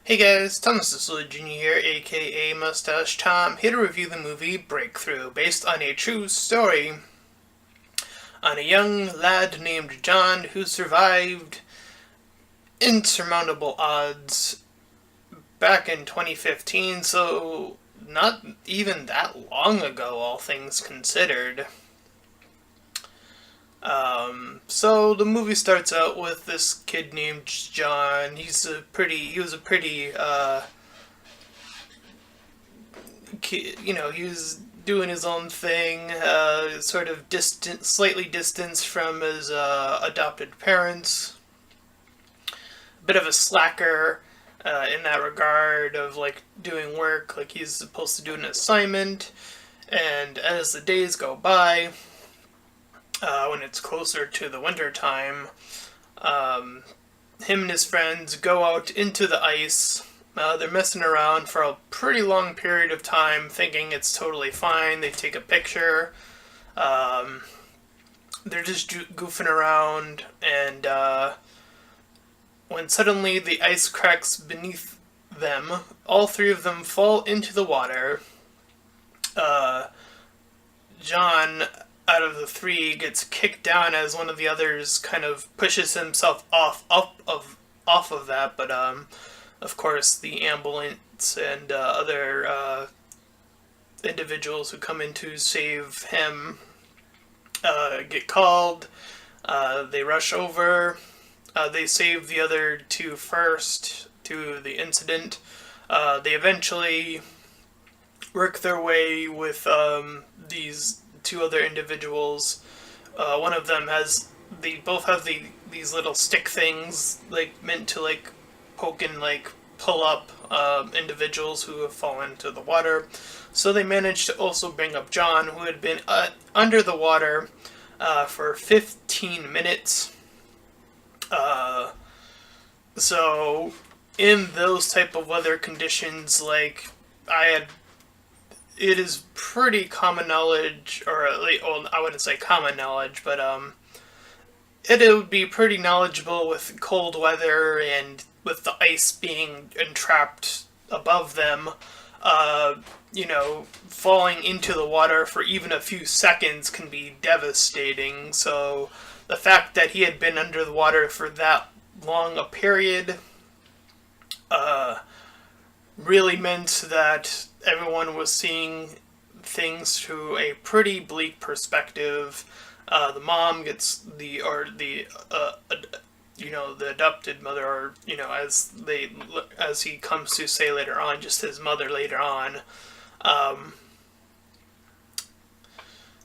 Hey guys, Thomas Jr. here, aka Mustached Tom, here to review the movie Breakthrough, based on a true story on a young lad named John who survived insurmountable odds back in 2015, so not even that long ago, all things considered. So the movie starts out with this kid named John. He was a pretty, he was doing his own thing, sort of slightly distanced from his adopted parents. A bit of a slacker in that regard of like doing work, like he's supposed to do an assignment. And as the days go by, when it's closer to the winter time, him and his friends go out into the ice. They're messing around for a pretty long period of time, thinking it's totally fine. They take a picture. Um, they're just goofing around, and when suddenly the ice cracks beneath them, all three of them fall into the water. Uh, John, out of the three, gets kicked down as one of the others kind of pushes himself off of that, but of course the ambulance and other individuals who come in to save him get called. They rush over. They save the other two first to the incident. They eventually work their way with these two other individuals. One of them has they both have these little stick things like meant to like poke and like pull up individuals who have fallen into the water. So they managed to also bring up John, who had been under the water for 15 minutes. Uh, so in those type of weather conditions, like I had it is pretty common knowledge, or at least, well, I wouldn't say common knowledge, but it would be pretty knowledgeable with cold weather and with the ice being entrapped above them. Falling into the water for even a few seconds can be devastating. So the fact that he had been under the water for that long a period uh, really meant that everyone was seeing things through a pretty bleak perspective. The mom gets the adopted mother, or as he comes to say later on, just his mother later on. Um,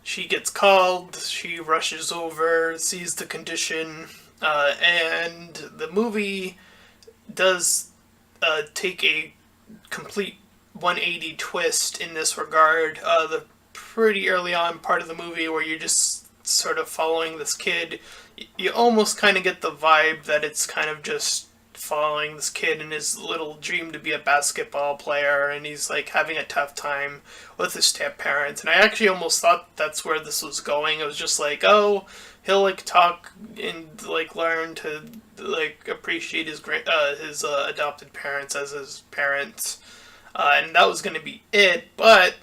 she gets called. She rushes over, sees the condition, and the movie does take a complete 180 twist in this regard. The pretty early on part of the movie where you're just sort of following this kid, you almost kind of get the vibe that it's kind of just following this kid in his little dream to be a basketball player, and he's like having a tough time with his step parents. And I actually almost thought that's where this was going. It was just like, oh, he'll like talk and like learn to like appreciate his adopted parents as his parents, and that was going to be it. But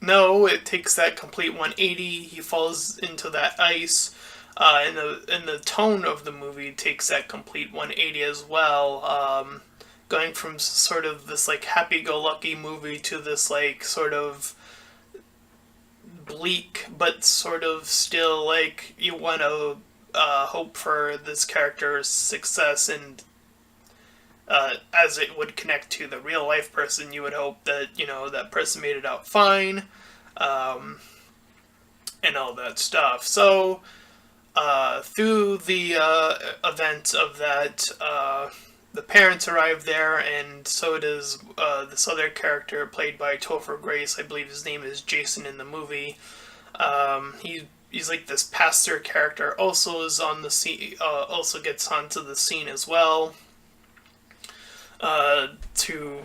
no, it takes that complete 180. He falls into that ice, and the tone of the movie takes that complete 180 as well. Going from sort of this like happy-go-lucky movie to this like sort of bleak, but sort of still like you want to hope for this character's success, and as it would connect to the real life person, you would hope that that person made it out fine, um, and all that stuff. So through the events of that, the parents arrive there, and so does this other character played by Topher Grace. I believe his name is Jason in the movie. He's like this pastor character. Also is on the scene. Also gets onto the scene as well to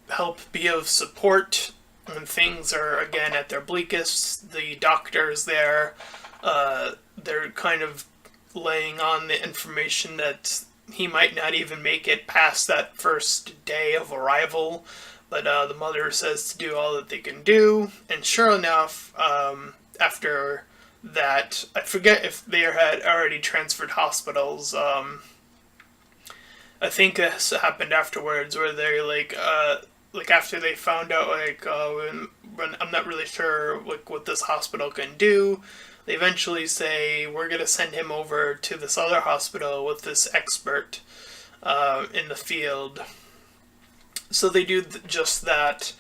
help be of support when things are again at their bleakest. The doctor's there. They're kind of laying on the information that he might not even make it past that first day of arrival. But the mother says to do all that they can do, and sure enough, after that, I forget if they had already transferred hospitals. I think this happened afterwards, where they like after they found out when I'm not really sure like what this hospital can do. They eventually say we're gonna send him over to this other hospital with this expert in the field. So they do just that.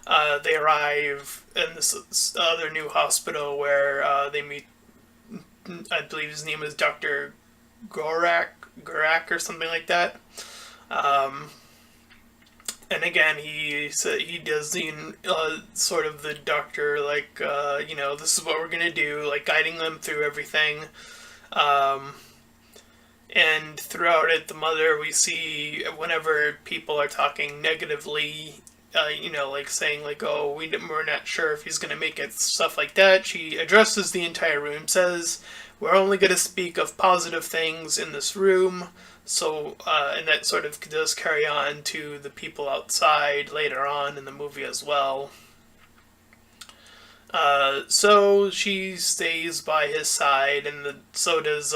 They arrive in this other new hospital where they meet. I believe his name is Doctor Gorak or something like that. Um, and again, he does the sort of the doctor like this is what we're gonna do, like guiding them through everything. Um, and throughout it, the mother we see whenever people are talking negatively, like saying like, "Oh, we're not sure if he's gonna make it," stuff like that. She addresses the entire room, says, "We're only gonna speak of positive things in this room." So, and that sort of does carry on to the people outside later on in the movie as well. So she stays by his side, and so does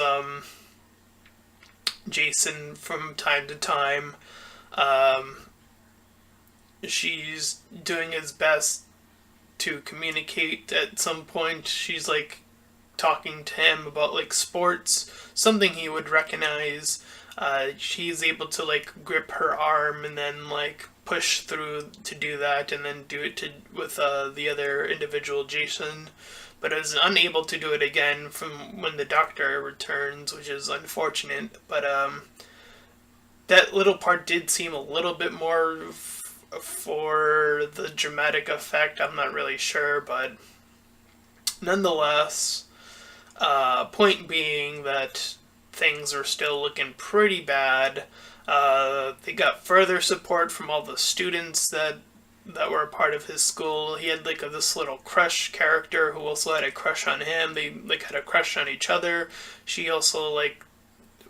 Jason from time to time. Um, she's doing his best to communicate. At some point, she's like talking to him about like sports, something he would recognize. She's able to like grip her arm and then like push through to do that, and then do it with the other individual, Jason. But is unable to do it again from when the doctor returns, which is unfortunate. But that little part did seem a little bit more for the dramatic effect. I'm not really sure, but nonetheless, point being that things are still looking pretty bad. They got further support from all the students that were a part of his school. He had like this little crush character who also had a crush on him. They like had a crush on each other. She also like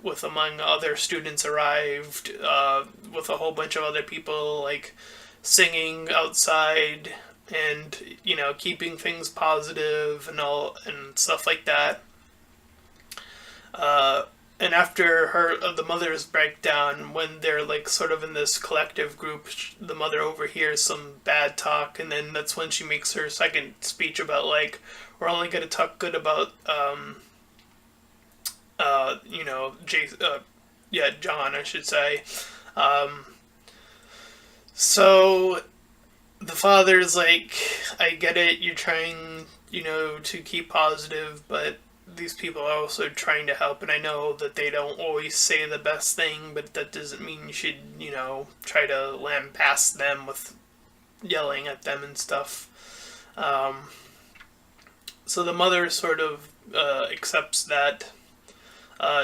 with among other students arrived with a whole bunch of other people like singing outside and keeping things positive and all and stuff like that. Uh, and after the mother's breakdown, when they're like sort of in this collective group, the mother overhears some bad talk, and then that's when she makes her second speech about like we're only going to talk good about John, I should say. Um, so the father's like, I get it, you're trying, to keep positive, but these people are also trying to help, and I know that they don't always say the best thing, but that doesn't mean you should, try to lambaste them with yelling at them and stuff. So the mother sort of accepts that,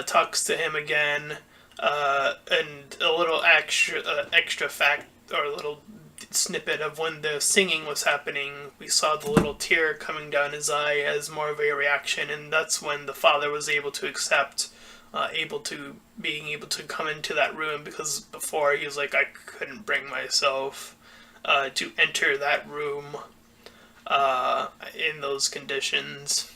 talks to him again, and a little extra fact or a little snippet of when the singing was happening, we saw the little tear coming down his eye as more of a reaction, and that's when the father was able to accept, being able to come into that room, because before he was like, I couldn't bring myself to enter that room in those conditions.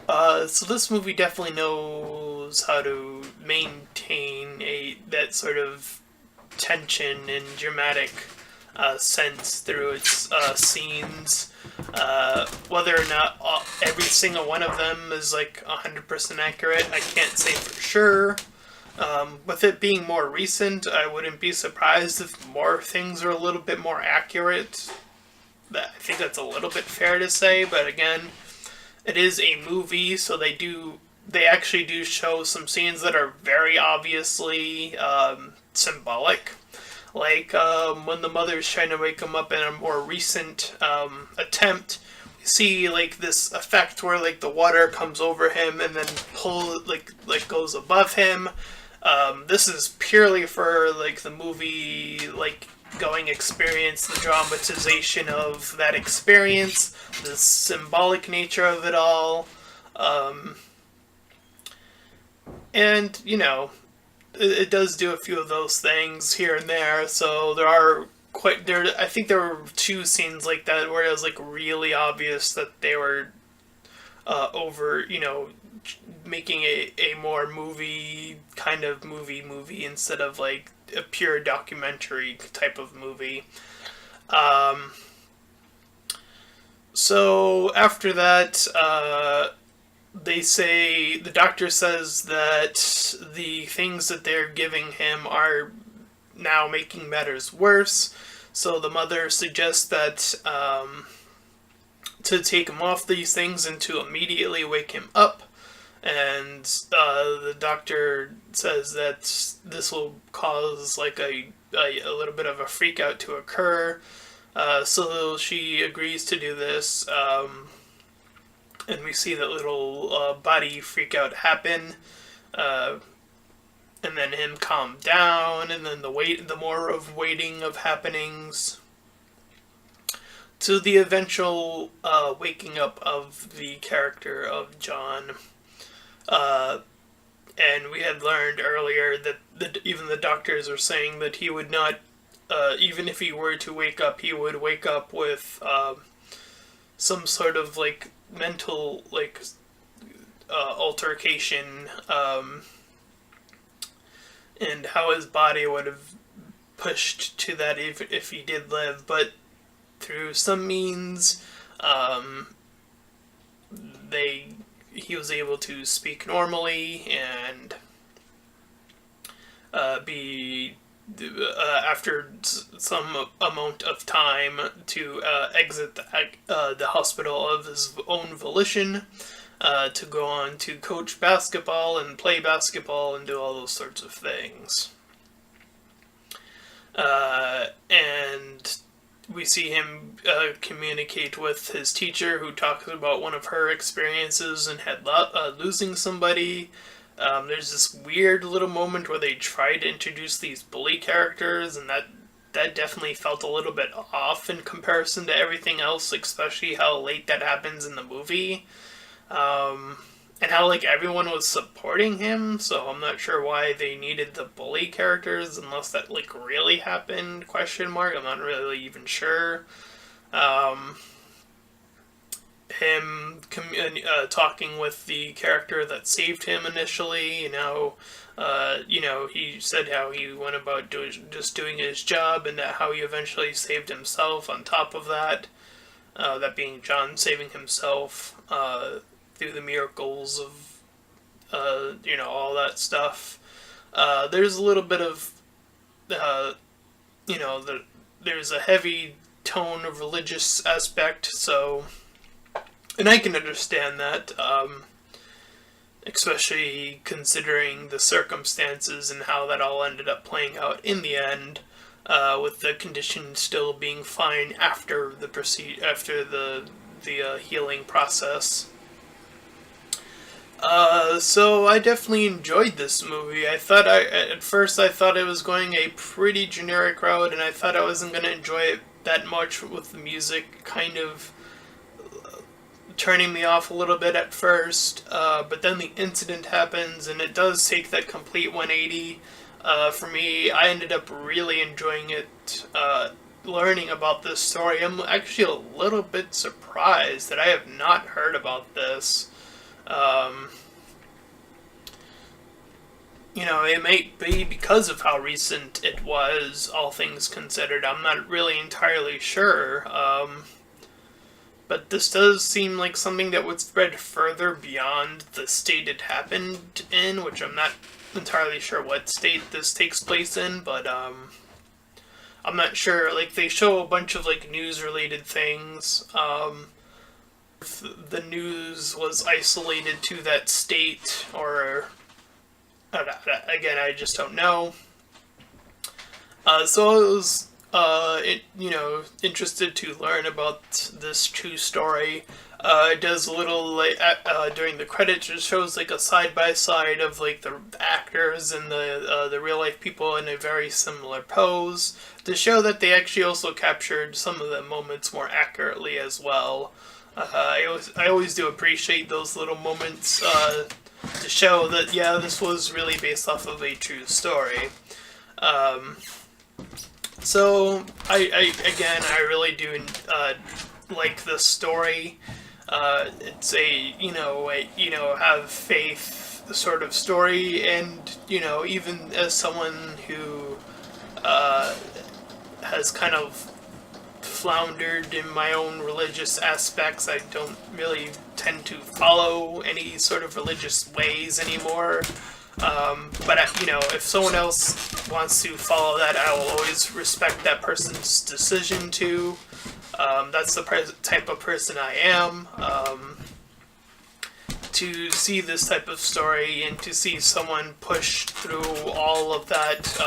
So this movie definitely knows how to maintain that sort of tension and dramatic sense through its scenes. Whether or not every single one of them is like 100% accurate, I can't say for sure. With it being more recent, I wouldn't be surprised if more things are a little bit more accurate. I think that's a little bit fair to say, but again, it is a movie, so they actually do show some scenes that are very obviously symbolic. Like when the mother's trying to wake him up in a more recent attempt, we see like this effect where like the water comes over him and then goes above him. This is purely for like the movie like going experience, the dramatization of that experience, the symbolic nature of it all. And it does do a few of those things here and there. So there are quite there. I think there were two scenes like that where it was like really obvious that they were over, making a more movie kind of movie instead of like a pure documentary type of movie. Um, so after that, the doctor says that the things that they're giving him are now making matters worse. So the mother suggests that to take him off these things and to immediately wake him up. And the doctor says that this will cause like a little bit of a freak out to occur. So she agrees to do this. And we see that little body freak out happen. And then him calm down, and then the more of waiting of happenings, to the eventual waking up of the character of John. And we had learned earlier that even the doctors are saying that he would not, even if he were to wake up, he would wake up with some sort of like mental like altercation, and how his body would have pushed to that if he did live, but through some means, he was able to speak normally and be after some amount of time to exit the hospital of his own volition, to go on to coach basketball and play basketball and do all those sorts of things. And we see him communicate with his teacher, who talks about one of her experiences and had losing somebody. There's this weird little moment where they try to introduce these bully characters, and that definitely felt a little bit off in comparison to everything else, especially how late that happens in the movie. And how like everyone was supporting him, so I'm not sure why they needed the bully characters unless that like really happened, ? I'm not really even sure. Him talking with the character that saved him initially, he said how he went about just doing his job, and that how he eventually saved himself on top of that, that being John saving himself through the miracles of, all that stuff. There's a little bit of, there's a heavy tone of religious aspect, so, and I can understand that, especially considering the circumstances and how that all ended up playing out in the end, with the condition still being fine after the healing process. So I definitely enjoyed this movie. At first I thought it was going a pretty generic route, and I thought I wasn't going to enjoy it that much, with the music kind of turning me off a little bit at first, but then the incident happens, and it does take that complete 180. For me, I ended up really enjoying it, learning about this story. I'm actually a little bit surprised that I have not heard about this. It might be because of how recent it was, all things considered. I'm not really entirely sure. But this does seem like something that would spread further beyond the state it happened in, which I'm not entirely sure what state this takes place in, but I'm not sure. Like, they show a bunch of like news-related things. If the news was isolated to that state, or again, I just don't know. So I was interested to learn about this true story. It does a little like during the credits, it shows like a side by side of like the actors and the real life people in a very similar pose, to show that they actually also captured some of the moments more accurately as well. I always do appreciate those little moments to show that, yeah, this was really based off of a true story. Um, so I really do like this story. It's have faith sort of story, and even as someone who has kind of floundered in my own religious aspects, I don't really tend to follow any sort of religious ways anymore. But if someone else wants to follow that, I will always respect that person's decision to. That's the type of person I am. To see this type of story and to see someone push through all of that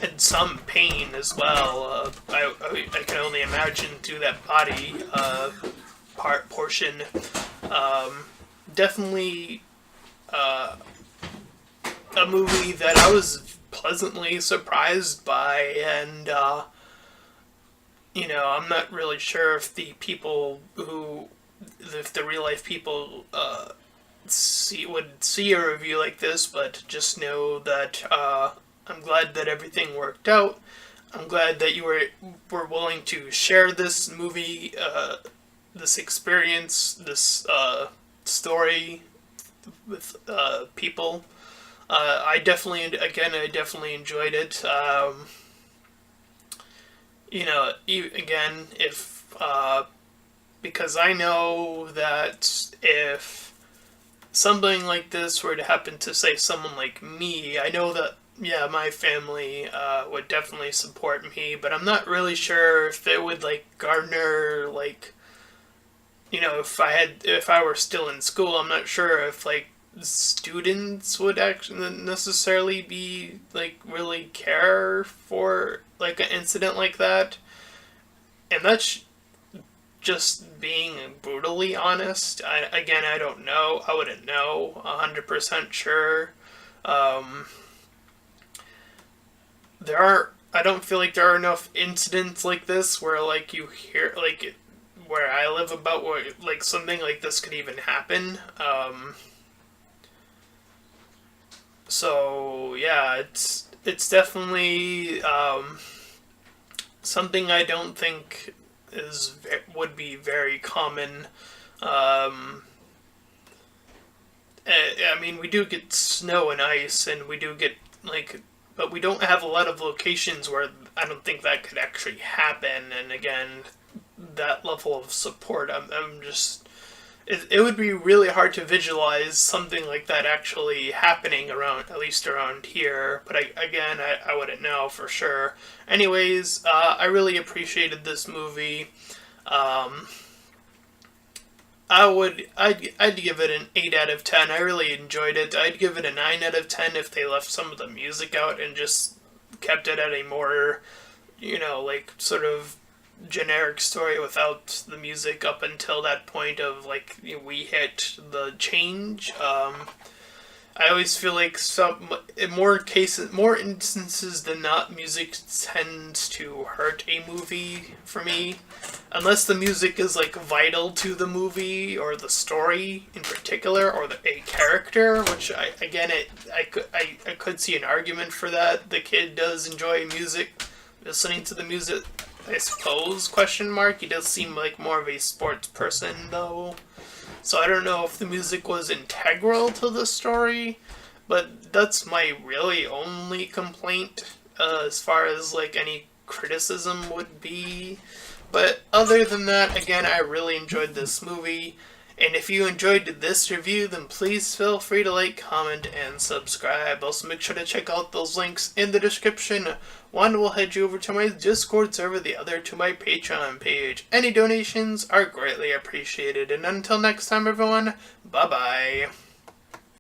and some pain as well. I can only imagine through that body portion. Definitely a movie that I was pleasantly surprised by, and I'm not really sure if the real life people would see a review like this, but just know that I'm glad that everything worked out. I'm glad that you were willing to share this movie, this experience, this story with people. I definitely enjoyed it. If because I know that if something like this were to happen to, say, someone like me, I know that, yeah, my family would definitely support me, but I'm not really sure if it would, garner, if I were still in school, I'm not sure if, students would actually necessarily be, really care for, an incident like that. And that's just being brutally honest. I don't know. I wouldn't know 100% sure. I don't feel like there are enough incidents like this where, you hear, where I live about where, something like this could even happen. So, yeah, it's definitely, something I don't think would be very common. I mean, we do get snow and ice, and we do get but we don't have a lot of locations where I don't think that could actually happen. And again, that level of support, I'm just. It would be really hard to visualize something like that actually happening at least around here. But I wouldn't know for sure. Anyways, I really appreciated this movie. I'd give it an 8 out of 10. I really enjoyed it. I'd give it a 9 out of 10 if they left some of the music out and just kept it at a more, sort of generic story without the music up until that point of we hit the change. I always feel like in more instances than not, music tends to hurt a movie for me, unless the music is vital to the movie or the story in particular or a character. Which I could see an argument for that. The kid does enjoy music, listening to the music, I suppose, question mark. He does seem like more of a sports person, though. So I don't know if the music was integral to the story, but that's my really only complaint as far as any criticism would be. But other than that, again, I really enjoyed this movie. And if you enjoyed this review, then please feel free to like, comment, and subscribe. Also, make sure to check out those links in the description. One will head you over to my Discord server, the other to my Patreon page. Any donations are greatly appreciated. And until next time, everyone, bye-bye.